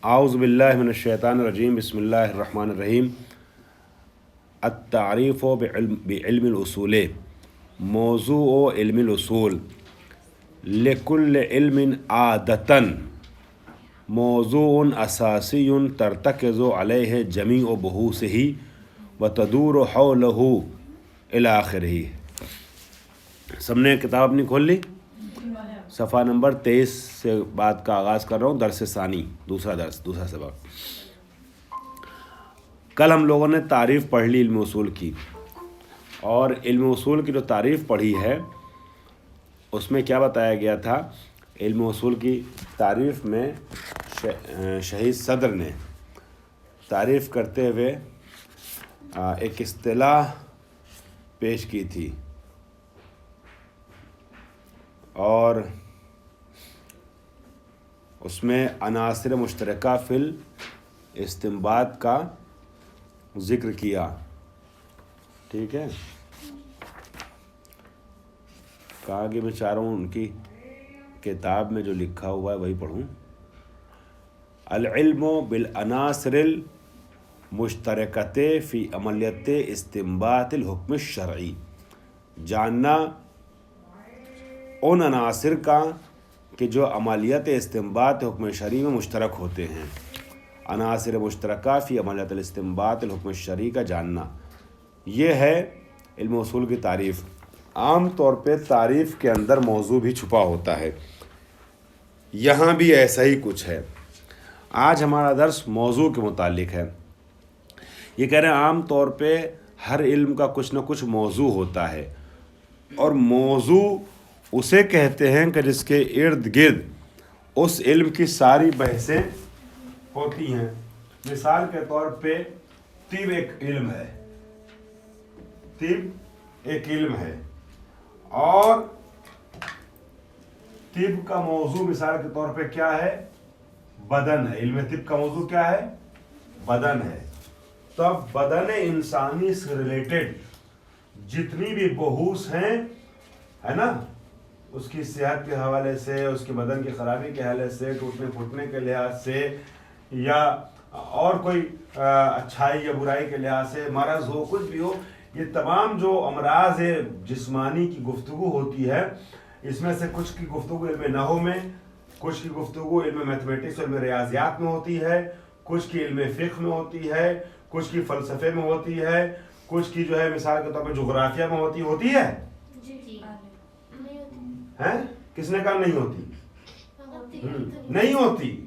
اعوذ باللہ من الشیطان الرجیم بسم اللہ الرحمن الرحیم التعریف بعلم الاصول موضوع علم الاصول لکل علم عادتاً موضوع اساسی ترتکز علیہ جمیع بحوثہ وتدور حولہ الی آخرہ۔ سب نے کتاب اپنی کھول لی؟ صفحہ نمبر 23 سے بات کا آغاز کر رہا ہوں، درس ثانی، دوسرا سبق۔ کل ہم لوگوں نے تعریف پڑھ لی علم اصول کی، اور علم اصول کی جو تعریف پڑھی ہے اس میں کیا بتایا گیا تھا؟ علم اصول کی تعریف میں شہید صدر نے تعریف کرتے ہوئے ایک اصطلاح پیش کی تھی، اور اس میں عناصر مشترکہ فی الاستنباط کا ذکر کیا۔ ٹھیک ہے، کہا کہ میں چاہ رہا ہوں ان کی کتاب میں جو لکھا ہوا ہے وہی پڑھوں۔ العلم بالعناصر المشترکۃ فی عملیت استنباط الحکم الشرعی، جاننا ان عناصر کا کہ جو عملیت استنباط حکم شرعی میں مشترک ہوتے ہیں۔ عناصر مشترکہ فی عملیت الاستنباط الحکم الشرعی کا جاننا، یہ ہے علم اصول کی تعریف۔ عام طور پہ تعریف کے اندر موضوع بھی چھپا ہوتا ہے، یہاں بھی ایسا ہی کچھ ہے۔ آج ہمارا درس موضوع کے متعلق ہے۔ یہ کہہ رہے ہیں عام طور پہ ہر علم کا کچھ نہ کچھ موضوع ہوتا ہے، اور موضوع اسے کہتے ہیں کہ جس کے ارد گرد اس علم کی ساری بحثیں ہوتی ہیں۔ مثال کے طور پہ طب ایک علم ہے، طب ایک علم ہے، اور طب کا موضوع مثال کے طور پہ کیا ہے؟ بدن ہے۔ علم طب کا موضوع کیا ہے؟ بدن ہے۔ تو بدن انسانی سے ریلیٹڈ جتنی بھی بحوث ہیں، ہے نا، اس کی صحت کے حوالے سے، اس کے بدن کی خرابی کے حوالے سے، ٹوٹنے پھوٹنے کے لحاظ سے، یا اور کوئی اچھائی یا برائی کے لحاظ سے، مرض ہو، کچھ بھی ہو، یہ تمام جو امراض جسمانی کی گفتگو ہوتی ہے، اس میں سے کچھ کی گفتگو علم نحو میں، کچھ کی گفتگو علم میتھمیٹکس اور علم ریاضیات میں ہوتی ہے، کچھ کی علم فقہ میں ہوتی ہے، کچھ کی فلسفے میں ہوتی ہے، کچھ کی جو ہے مثال کے طور پر جغرافیہ میں ہوتی ہے۔ ہیں؟ کس نے کہا نہیں ہوتی؟ نہیں ہوتی۔